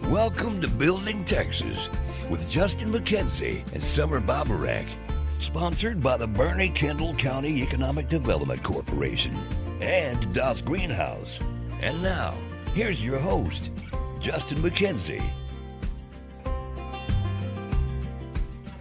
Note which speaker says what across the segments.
Speaker 1: Welcome to Building Texas with Justin McKenzie and Summer Babarek. Sponsored by the Boerne-Kendall County Economic Development Corporation and Das Greenhouse. And now, here's your host, Justin McKenzie.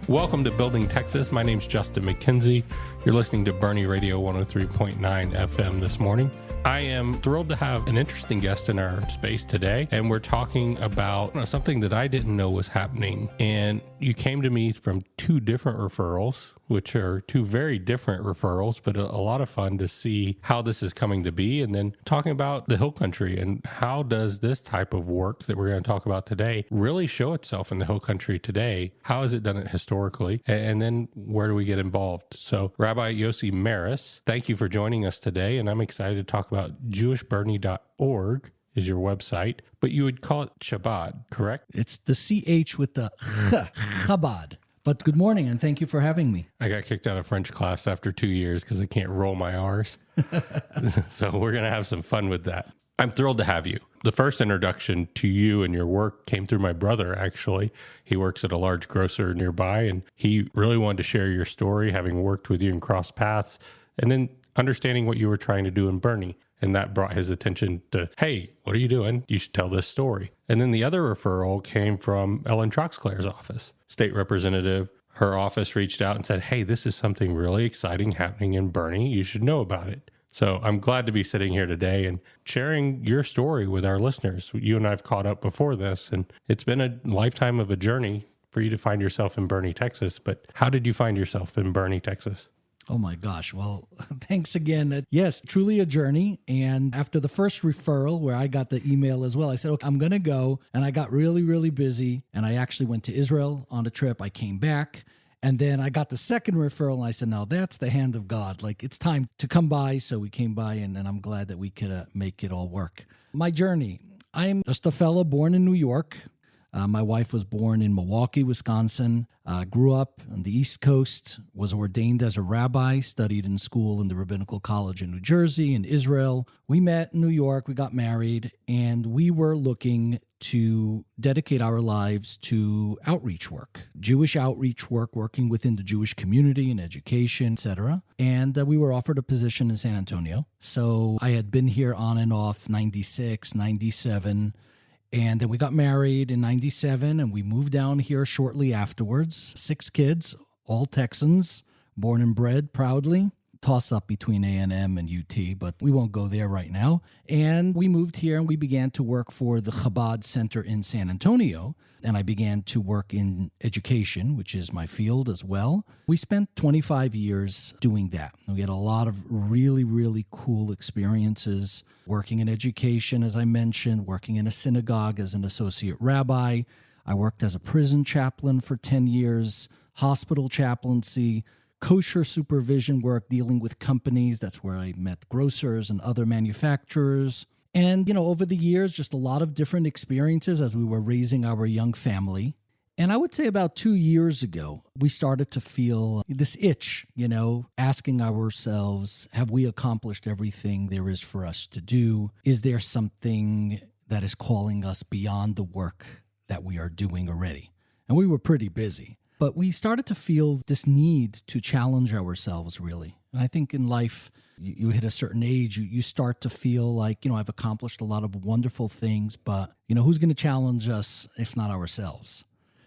Speaker 2: Welcome to Building Texas. My name's Justin McKenzie. You're listening to Boerne Radio 103.9 FM this morning. I am thrilled to have an interesting guest in our space today, and we're talking about something that I didn't know was happening. And you came to me from two different referrals, which are two very different referrals, but a lot of fun to see how this is coming to be. And then talking about the Hill Country and how does this type of work that we're going to talk about today really show itself in the Hill Country today? How has it done it historically? And then where do we get involved? So Rabbi Yossi Marrus, thank you for joining us today. And I'm excited to talk about jewishboerne.org is your website, but you would call it Chabad, correct?
Speaker 3: It's the CH with the Chabad. But good morning, and thank you for having me.
Speaker 2: I got kicked out of French class after 2 years because I can't roll my R's. So we're going to have some fun with that. I'm thrilled to have you. The first introduction to you and your work came through my brother, actually. He works at a large grocer nearby, and he really wanted to share your story, having worked with you and crossed paths, and then understanding what you were trying to do in Boerne. And that brought his attention to, hey, what are you doing? You should tell this story. And then the other referral came from Ellen Troxclair's office, state representative. Her office reached out and said, hey, this is something really exciting happening in Boerne. You should know about it. So I'm glad to be sitting here today and sharing your story with our listeners. You and I have caught up before this, and it's been a lifetime of a journey for you to find yourself in Boerne, Texas. But how did you find yourself in Boerne, Texas?
Speaker 3: Oh my gosh. Well, thanks again. Yes, truly a journey. And after the first referral where I got the email as well, I said, okay, I'm going to go. And I got really, really busy. And I actually went to Israel on a trip. I came back. And then I got the second referral. And I said, now that's the hand of God. Like, it's time to come by. So we came by, and I'm glad that we could make it all work. My journey. I'm just a fellow born in New York. My wife was born in Milwaukee, Wisconsin, grew up on the East Coast, was ordained as a rabbi, studied in school in the Rabbinical College in New Jersey and Israel. We met in New York, we got married, and we were looking to dedicate our lives to outreach work, Jewish outreach work, working within the Jewish community and education, etc. And we were offered a position in San Antonio. So I had been here on and off 96, 97, and then we got married in 97, and we moved down here shortly afterwards. 6 kids, all Texans, born and bred proudly. Toss up between A&M and UT, but we won't go there right now. And we moved here, and we began to work for the Chabad Center in San Antonio. And I began to work in education, which is my field as well. We spent 25 years doing that. We had a lot of really, really cool experiences working in education, as I mentioned, working in a synagogue as an associate rabbi. I worked as a prison chaplain for 10 years, hospital chaplaincy, kosher supervision work, dealing with companies. That's where I met grocers and other manufacturers. And, over the years, just a lot of different experiences as we were raising our young family. And I would say about 2 years ago, we started to feel this itch, asking ourselves, have we accomplished everything there is for us to do? Is there something that is calling us beyond the work that we are doing already? And we were pretty busy. But we started to feel this need to challenge ourselves, really. And I think in life, you hit a certain age, you start to feel like, I've accomplished a lot of wonderful things, but, who's going to challenge us if not ourselves?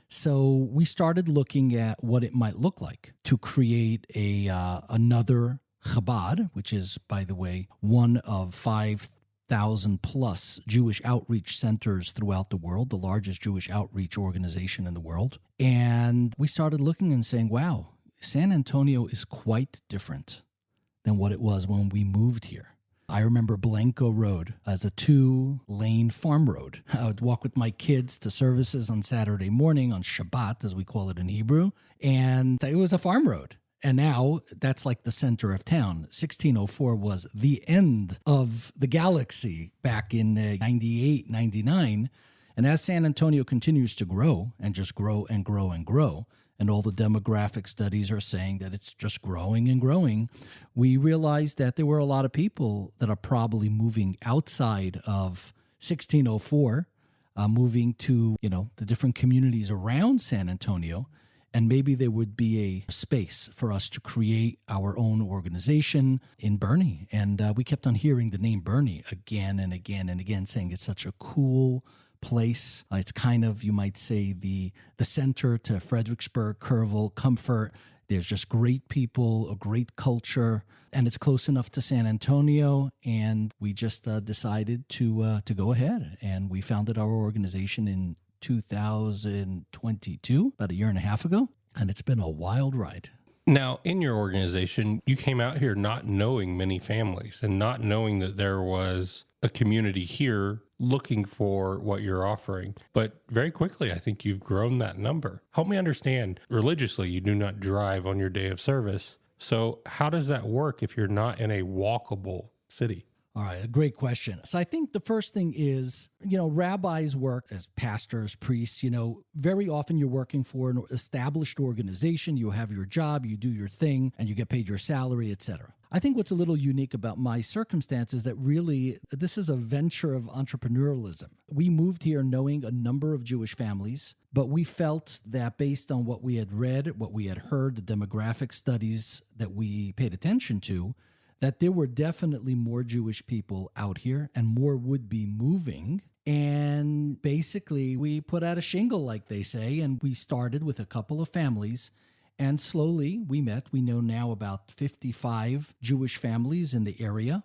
Speaker 3: So we started looking at what it might look like to create another Chabad, which is, by the way, one of 5,000 plus Jewish outreach centers throughout the world, the largest Jewish outreach organization in the world. And we started looking and saying, wow, San Antonio is quite different than what it was when we moved here. I remember Blanco Road as a 2-lane farm road. I would walk with my kids to services on Saturday morning on Shabbat, as we call it in Hebrew, and it was a farm road. And now that's like the center of town. 1604 was the end of the galaxy back in 98, 99. And as San Antonio continues to grow and just grow and grow and grow, and all the demographic studies are saying that it's just growing and growing, we realized that there were a lot of people that are probably moving outside of 1604 moving to, the different communities around San Antonio. And maybe there would be a space for us to create our own organization in Boerne. And we kept on hearing the name Boerne again and again and again, saying it's such a cool place. It's kind of, you might say, the center to Fredericksburg, Kerrville, Comfort. There's just great people, a great culture, and it's close enough to San Antonio. And we just decided to go ahead. And we founded our organization in 2022, about a year and a half ago, and it's been a wild ride.
Speaker 2: Now, in your organization, you came out here not knowing many families and not knowing that there was a community here looking for what you're offering. But very quickly, I think you've grown that number. Help me understand, religiously, you do not drive on your day of service. So how does that work if you're not in a walkable city?
Speaker 3: All right, a great question. So I think the first thing is, rabbis work as pastors, priests, very often you're working for an established organization. You have your job, you do your thing, and you get paid your salary, etc. I think what's a little unique about my circumstance is that really this is a venture of entrepreneurialism. We moved here knowing a number of Jewish families, but we felt that based on what we had read, what we had heard, the demographic studies that we paid attention to, that there were definitely more Jewish people out here and more would be moving. And basically, we put out a shingle, like they say, and we started with a couple of families. And slowly we met. We know now about 55 Jewish families in the area.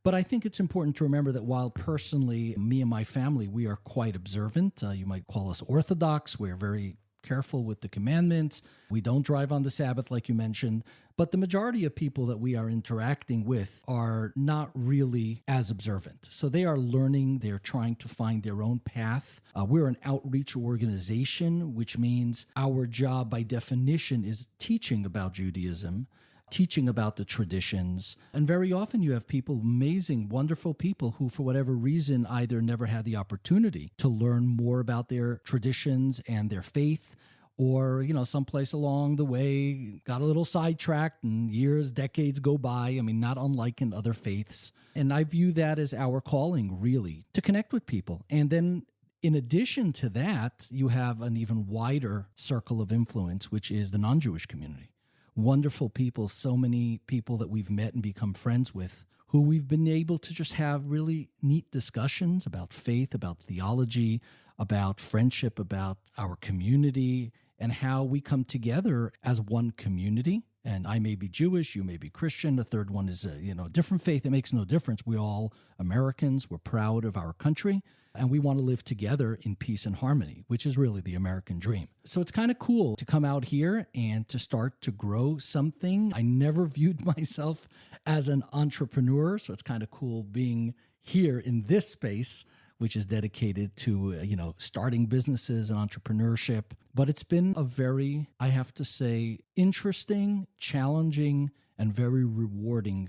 Speaker 3: But I think it's important to remember that while personally, me and my family, we are quite observant. You might call us Orthodox. We're very careful with the commandments. We don't drive on the Sabbath, like you mentioned. But the majority of people that we are interacting with are not really as observant. So they are learning, they're trying to find their own path. We're an outreach organization, which means our job by definition is teaching about Judaism, teaching about the traditions. And very often you have people, amazing, wonderful people who, for whatever reason, either never had the opportunity to learn more about their traditions and their faith, or, someplace along the way got a little sidetracked and years, decades go by. I mean, not unlike in other faiths. And I view that as our calling, really, to connect with people. And then in addition to that, you have an even wider circle of influence, which is the non-Jewish community. Wonderful people, so many people that we've met and become friends with, who we've been able to just have really neat discussions about faith, about theology, about friendship, about our community, and how we come together as one community. And I may be Jewish, you may be Christian, the third one is a different faith. It makes no difference. We're all Americans. We're proud of our country, and we want to live together in peace and harmony, which is really the American dream. So it's kind of cool to come out here and to start to grow something. I never viewed myself as an entrepreneur, so it's kind of cool being here in this space, which is dedicated to, starting businesses and entrepreneurship. But it's been a very, I have to say, interesting, challenging, and very rewarding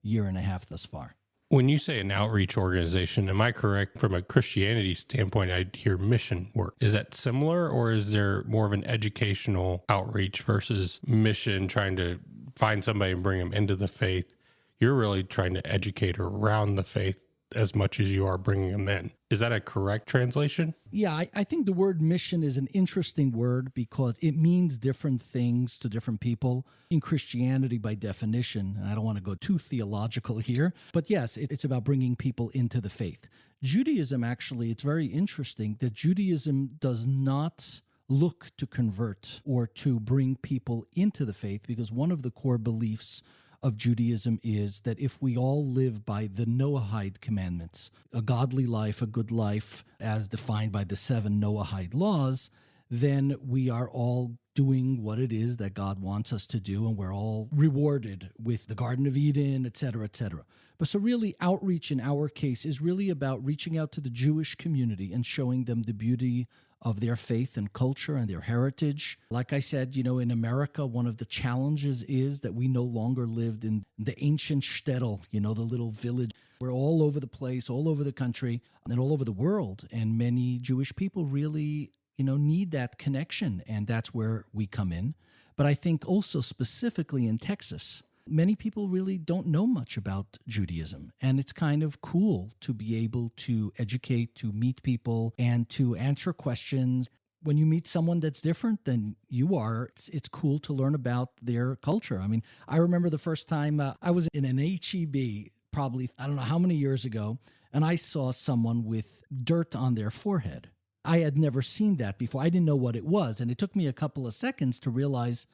Speaker 3: year and a half thus far.
Speaker 2: When you say an outreach organization, am I correct from a Christianity standpoint? I hear mission work. Is that similar, or is there more of an educational outreach versus mission, trying to find somebody and bring them into the faith? You're really trying to educate around the faith as much as you are bringing them in. Is that a correct translation?
Speaker 3: Yeah, I think the word mission is an interesting word because it means different things to different people. In Christianity, by definition, and I don't want to go too theological here, but yes, it's about bringing people into the faith. Judaism, actually, it's very interesting that Judaism does not look to convert or to bring people into the faith, because one of the core beliefs of Judaism is that if we all live by the Noahide commandments, a godly life, a good life, as defined by the 7 Noahide laws, then we are all doing what it is that God wants us to do, and we're all rewarded with the Garden of Eden, et cetera, et cetera. But so really, outreach in our case is really about reaching out to the Jewish community and showing them the beauty of their faith and culture and their heritage. Like I said, in America, one of the challenges is that we no longer lived in the ancient shtetl, the little village. We're all over the place, all over the country, and all over the world. And many Jewish people really, need that connection, and that's where we come in. But I think also specifically in Texas, many people really don't know much about Judaism. And it's kind of cool to be able to educate, to meet people, and to answer questions. When you meet someone that's different than you are, it's cool to learn about their culture. I mean, I remember the first time I was in an HEB, probably, I don't know how many years ago, and I saw someone with dirt on their forehead. I had never seen that before. I didn't know what it was. And it took me a couple of seconds to realize,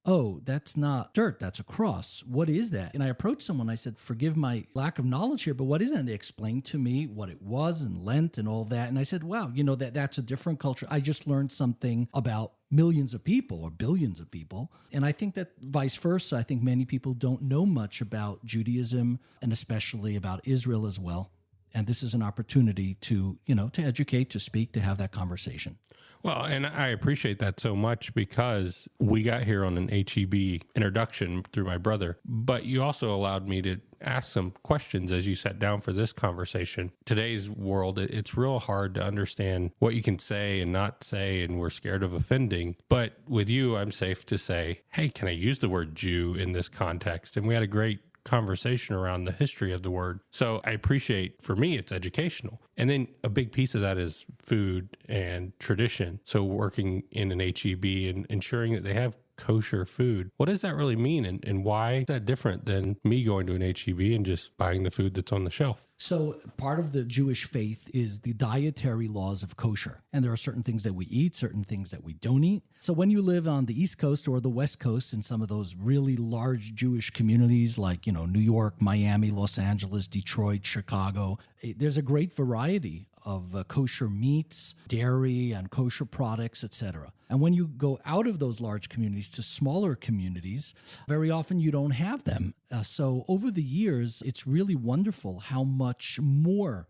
Speaker 3: oh, that's not dirt, that's a cross. What is that? And I approached someone, I said, forgive my lack of knowledge here, but what is it? And they explained to me what it was and Lent and all that. And I said, wow, that's a different culture. I just learned something about millions of people or billions of people. And I think that vice versa, I think many people don't know much about Judaism and especially about Israel as well. And this is an opportunity to educate, to speak, to have that conversation.
Speaker 2: Well, and I appreciate that so much because we got here on an HEB introduction through my brother, but you also allowed me to ask some questions as you sat down for this conversation. Today's world, it's real hard to understand what you can say and not say, and we're scared of offending. But with you, I'm safe to say, hey, can I use the word Jew in this context? And we had a great conversation around the history of the word. So I appreciate, for me, it's educational. And then a big piece of that is food and tradition. So working in an HEB and ensuring that they have kosher food. What does that really mean? And why is that different than me going to an HEB and just buying the food that's on the shelf?
Speaker 3: So part of the Jewish faith is the dietary laws of kosher. And there are certain things that we eat, certain things that we don't eat. So when you live on the East Coast or the West Coast in some of those really large Jewish communities like, New York, Miami, Los Angeles, Detroit, Chicago, there's a great variety of kosher meats, dairy, and kosher products, etc. And when you go out of those large communities to smaller communities, very often you don't have them. So over the years, it's really wonderful how much more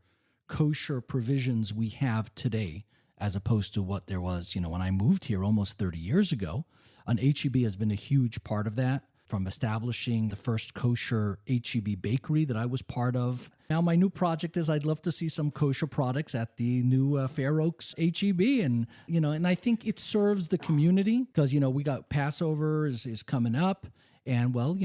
Speaker 3: kosher provisions we have today as opposed to what there was, when I moved here almost 30 years ago. An HEB has been a huge part of that, from establishing the first kosher HEB bakery that I was part of. Now my new project is I'd love to see some kosher products at the new Fair Oaks HEB. And, and I think it serves the community because, we got Passover is coming up. And, well,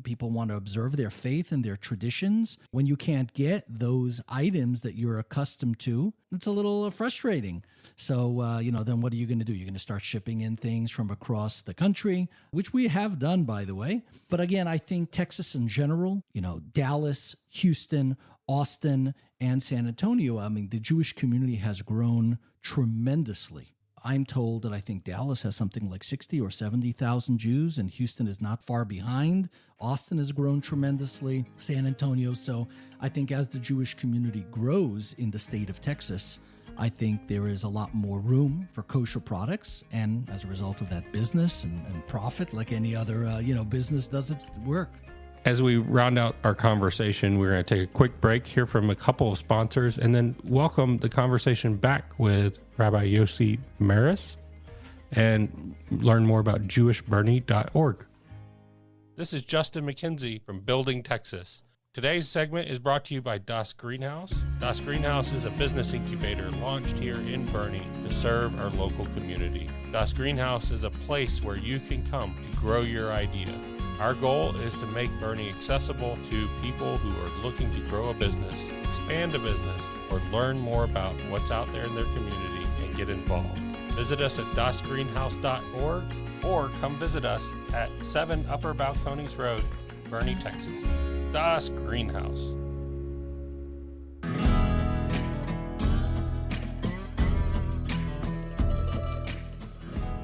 Speaker 3: people want to observe their faith and their traditions. When you can't get those items that you're accustomed to, it's a little frustrating. So, then what are you going to do? You're going to start shipping in things from across the country, which we have done, by the way. But again, I think Texas in general, Dallas, Houston, Austin, and San Antonio, the Jewish community has grown tremendously. I'm told that I think Dallas has something like 60 or 70,000 Jews, and Houston is not far behind. Austin has grown tremendously, San Antonio. So I think as the Jewish community grows in the state of Texas, I think there is a lot more room for kosher products. And as a result of that, business and profit, like any other, business does its work.
Speaker 2: As we round out our conversation, we're going to take a quick break, hear from a couple of sponsors, and then welcome the conversation back with Rabbi Yossi Marrus and learn more about jewishbernie.org. This is Justin McKenzie from Building, Texas. Today's segment is brought to you by Das Greenhouse. Das Greenhouse is a business incubator launched here in Boerne to serve our local community. Das Greenhouse is a place where you can come to grow your idea. Our goal is to make Boerne accessible to people who are looking to grow a business, expand a business, or learn more about what's out there in their community and get involved. Visit us at dasgreenhouse.org or come visit us at 7 Upper Balcones Road, Boerne, Texas. Das Greenhouse.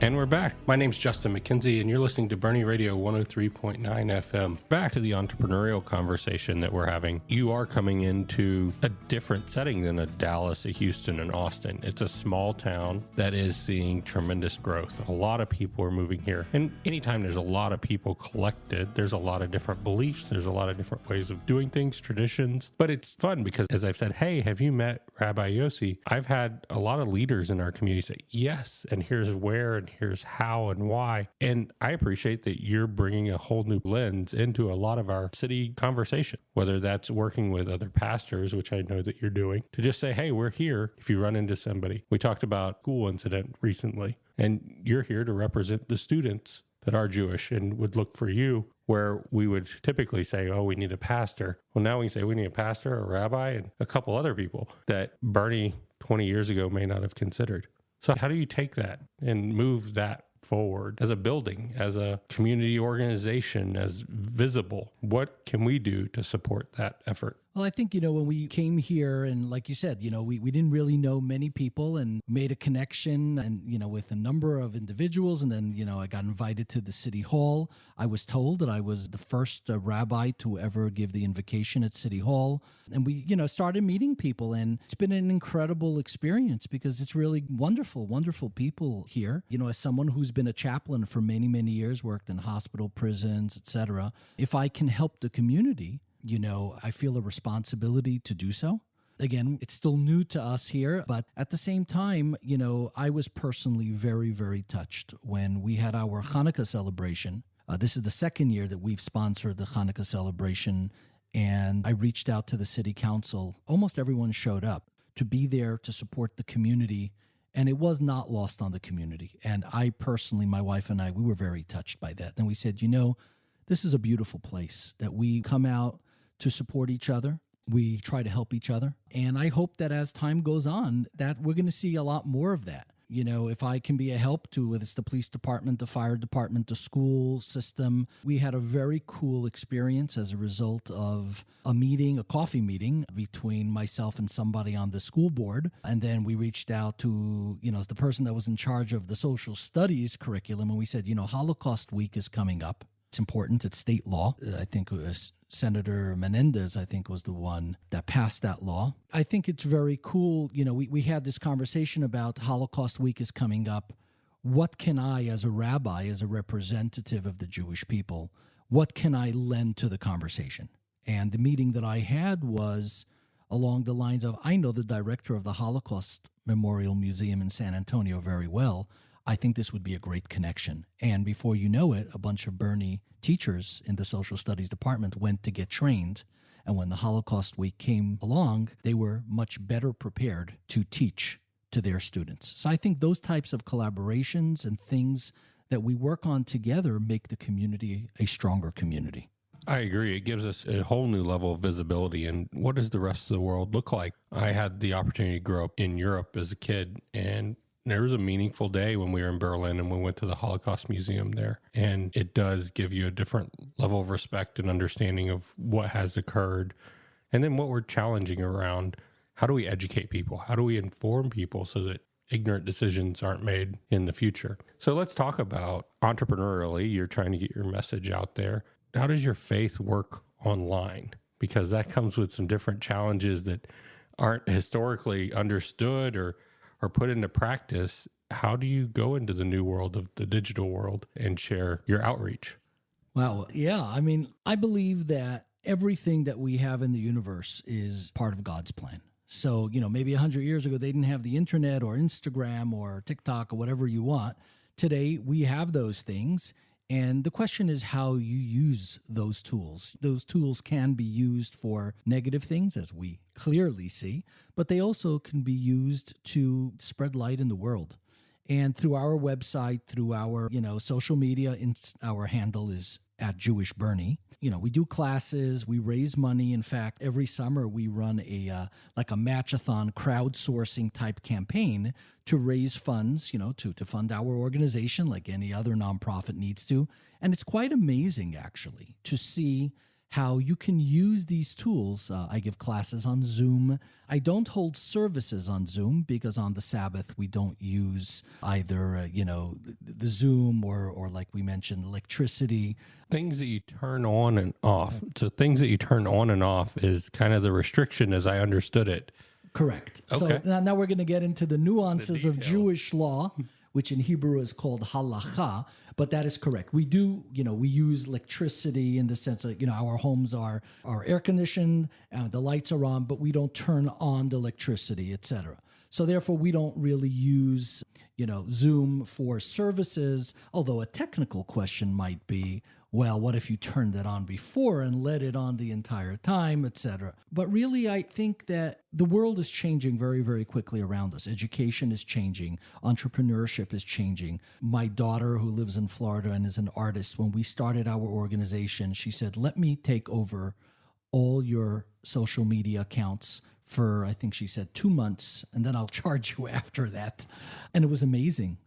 Speaker 2: And we're back. My name's Justin McKenzie, and you're listening to Boerne Radio 103.9 FM. Back to the entrepreneurial conversation that we're having. You are coming into a different setting than a Dallas, a Houston, and Austin. It's a small town that is seeing tremendous growth. A lot of people are moving here. And anytime there's a lot of people collected, there's a lot of different beliefs. There's a lot of different ways of doing things, traditions. But it's fun because, as I've said, hey, have you met Rabbi Yossi? I've had a lot of leaders in our community say, yes, and here's where, and here's how and why. And I appreciate that you're bringing a whole new lens into a lot of our city conversation, whether that's working with other pastors, which I know that you're doing, to just say, hey, we're here if you run into somebody. We talked about school incident recently, and you're here to represent the students that are Jewish and would look for you where we would typically say, oh, we need a pastor. Well, now we can say we need a pastor, a rabbi, and a couple other people that Bernie 20 years ago may not have considered. So how do you take that and move that forward as a building, as a community organization, as visible? What can we do to support that effort?
Speaker 3: Well, I think, when we came here and like you said, we didn't really know many people and made a connection and, with a number of individuals. And then, I got invited to the city hall. I was told that I was the first rabbi to ever give the invocation at city hall. And we, started meeting people, and it's been an incredible experience because it's really wonderful, wonderful people here. As someone who's been a chaplain for many, many years, worked in hospital, prisons, etc. If I can help the community, I feel a responsibility to do so. Again, it's still new to us here, but at the same time, I was personally very, very touched when we had our Hanukkah celebration. This is the second year that we've sponsored the Hanukkah celebration, and I reached out to the city council. Almost everyone showed up to be there to support the community, and it was not lost on the community. And I personally, my wife and I, we were very touched by that. And we said, this is a beautiful place that we come out to support each other. We try to help each other. And I hope that as time goes on, that we're going to see a lot more of that. If I can be a help to, whether it's the police department, the fire department, the school system. We had a very cool experience as a result of a coffee meeting between myself and somebody on the school board. And then we reached out to, the person that was in charge of the social studies curriculum. And we said, Holocaust week is coming up. It's important. It's state law. I think it was Senator Menendez, was the one that passed that law. I think it's very cool. We had this conversation about Holocaust week is coming up. What can I, as a rabbi, as a representative of the Jewish people, what can I lend to the conversation? And the meeting that I had was along the lines of, I know the director of the Holocaust Memorial Museum in San Antonio very well. I think this would be a great connection. And before you know it, a bunch of Bernie teachers in the social studies department went to get trained. And when the Holocaust week came along, they were much better prepared to teach to their students. So I think those types of collaborations and things that we work on together make the community a stronger community.
Speaker 2: I agree. It gives us a whole new level of visibility. And what does the rest of the world look like? I had the opportunity to grow up in Europe as a kid, and there was a meaningful day when we were in Berlin and we went to the Holocaust Museum there. And it does give you a different level of respect and understanding of what has occurred. And then what we're challenging around, how do we educate people? How do we inform people so that ignorant decisions aren't made in the future? So let's talk about entrepreneurially. You're trying to get your message out there. How does your faith work online? Because that comes with some different challenges that aren't historically understood or put into practice. How do you go into the new world of the digital world and share your outreach?
Speaker 3: Wow. Yeah. I believe that everything that we have in the universe is part of God's plan. So, maybe 100 years ago, they didn't have the internet or Instagram or TikTok or whatever you want. Today, we have those things. And the question is how you use those tools. Those tools can be used for negative things, as we clearly see, but they also can be used to spread light in the world. And through our website, through our, social media, our handle is @Jewish Bernie. We do classes, we raise money. In fact, every summer we run a matchathon crowdsourcing type campaign to raise funds, to fund our organization like any other nonprofit needs to. And it's quite amazing, actually, to see how you can use these tools. I give classes on Zoom. I don't hold services on Zoom because on the Sabbath, we don't use either, the Zoom or like we mentioned, electricity.
Speaker 2: Things that you turn on and off. So things that you turn on and off is kind of the restriction as I understood it.
Speaker 3: Correct.
Speaker 2: Okay.
Speaker 3: So now we're going to get into the nuances
Speaker 2: The
Speaker 3: of Jewish law, which in Hebrew is called halacha, but that is correct. We do, we use electricity in the sense that, our homes are air conditioned and the lights are on, but we don't turn on the electricity, etc. So therefore, we don't really use, Zoom for services, although a technical question might be, well, what if you turned it on before and let it on the entire time, etc. But really, I think that the world is changing very, very quickly around us. Education is changing. Entrepreneurship is changing. My daughter, who lives in Florida and is an artist, when we started our organization, she said, let me take over all your social media accounts for, I think she said, 2 months, and then I'll charge you after that. And it was amazing.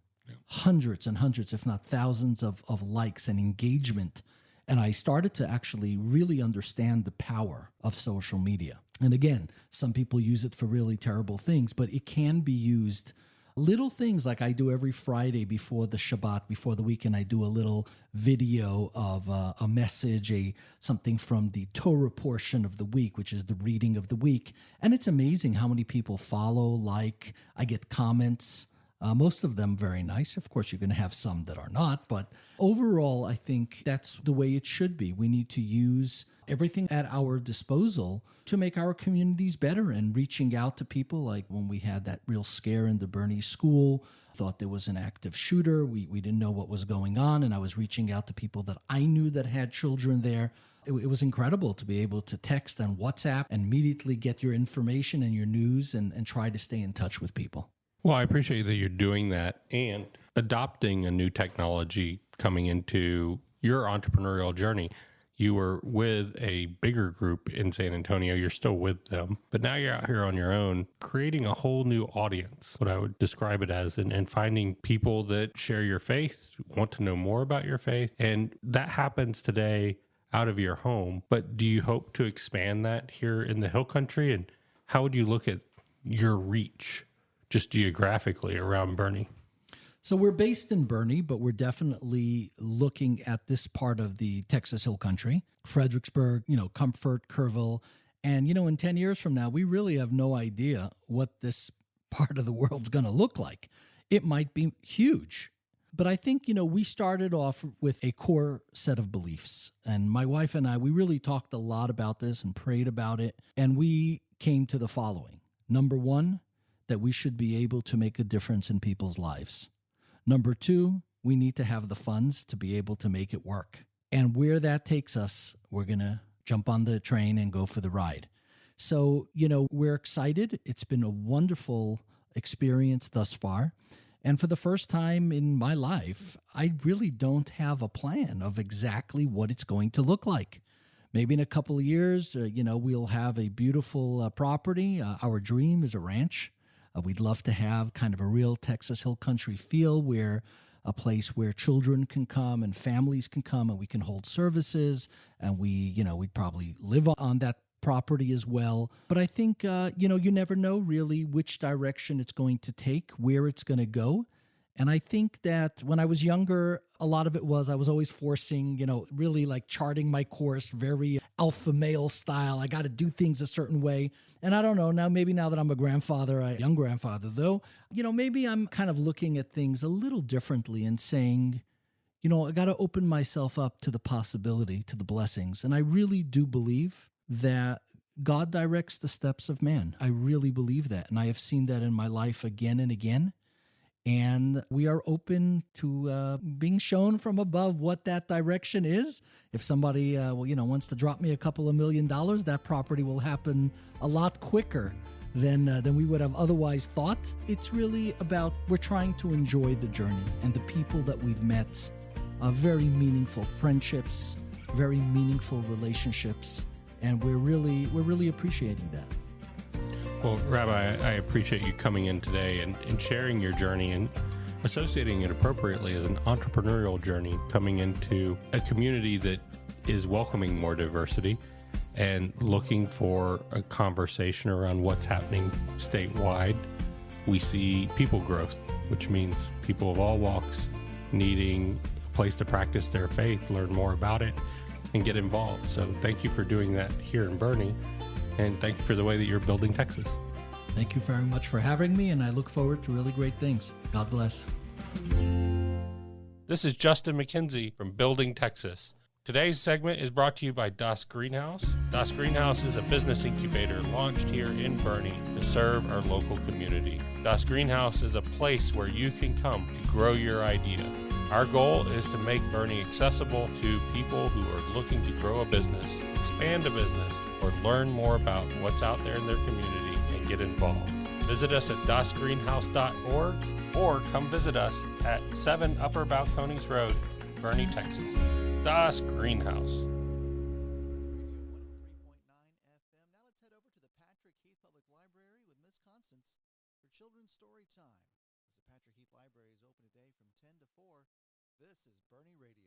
Speaker 3: Hundreds and hundreds, if not thousands of likes and engagement. And I started to actually really understand the power of social media. And again, some people use it for really terrible things, but it can be used. Little things like I do every Friday before the Shabbat, before the weekend, I do a little video of a message, something from the Torah portion of the week, which is the reading of the week. And it's amazing how many people follow, like, I get comments. Most of them very nice. Of course, you're going to have some that are not. But overall, I think that's the way it should be. We need to use everything at our disposal to make our communities better, and reaching out to people. Like when we had that real scare in the Boerne school, thought there was an active shooter. We didn't know what was going on. And I was reaching out to people that I knew that had children there. It was incredible to be able to text and WhatsApp and immediately get your information and your news and try to stay in touch with people.
Speaker 2: Well, I appreciate that you're doing that and adopting a new technology coming into your entrepreneurial journey. You were with a bigger group in San Antonio. You're still with them, but now you're out here on your own, creating a whole new audience, what I would describe it as, and finding people that share your faith, want to know more about your faith. And that happens today out of your home. But do you hope to expand that here in the Hill Country? And how would you look at your reach just geographically around Boerne?
Speaker 3: So we're based in Boerne, but we're definitely looking at this part of the Texas Hill Country, Fredericksburg, Comfort, Kerrville. And, in 10 years from now, we really have no idea what this part of the world's going to look like. It might be huge. But I think, we started off with a core set of beliefs. And my wife and I, we really talked a lot about this and prayed about it. And we came to the following. Number one, that we should be able to make a difference in people's lives. Number two, we need to have the funds to be able to make it work. And where that takes us, we're going to jump on the train and go for the ride. So, we're excited. It's been a wonderful experience thus far. And for the first time in my life, I really don't have a plan of exactly what it's going to look like. Maybe in a couple of years, we'll have a beautiful property. Our dream is a ranch. We'd love to have kind of a real Texas Hill Country feel, where a place where children can come and families can come and we can hold services, and we'd probably live on that property as well. But I think, you never know really which direction it's going to take, where it's going to go. And I think that when I was younger, a lot of it was I was always forcing, really like charting my course, very alpha male style. I got to do things a certain way. And I don't know, now that I'm a grandfather, a young grandfather though, maybe I'm kind of looking at things a little differently and saying, I got to open myself up to the possibility, to the blessings. And I really do believe that God directs the steps of man. I really believe that. And I have seen that in my life again and again. And we are open to being shown from above what that direction is. If somebody wants to drop me a couple of $1 million, that property will happen a lot quicker than we would have otherwise thought. It's really about, we're trying to enjoy the journey and the people that we've met, very meaningful friendships, very meaningful relationships, and we're really appreciating that.
Speaker 2: Well, Rabbi, I appreciate you coming in today and sharing your journey and associating it appropriately as an entrepreneurial journey, coming into a community that is welcoming more diversity and looking for a conversation around what's happening statewide. We see people growth, which means people of all walks needing a place to practice their faith, learn more about it, and get involved. So thank you for doing that here in Boerne. And thank you for the way that you're building Texas.
Speaker 3: Thank you very much for having me, and I look forward to really great things. God bless.
Speaker 2: This is Justin McKenzie from Building Texas. Today's segment is brought to you by Das Greenhouse. Das Greenhouse is a business incubator launched here in Boerne to serve our local community. Das Greenhouse is a place where you can come to grow your idea. Our goal is to make Boerne accessible to people who are looking to grow a business, expand a business, or learn more about what's out there in their community and get involved. Visit us at dasgreenhouse.org or come visit us at 7 Upper Balcones Road, Boerne, Texas. Das Greenhouse.
Speaker 4: Children's Story Time. As the Patrick Heath Library is open today from 10 to 4, this is Boerne Radio.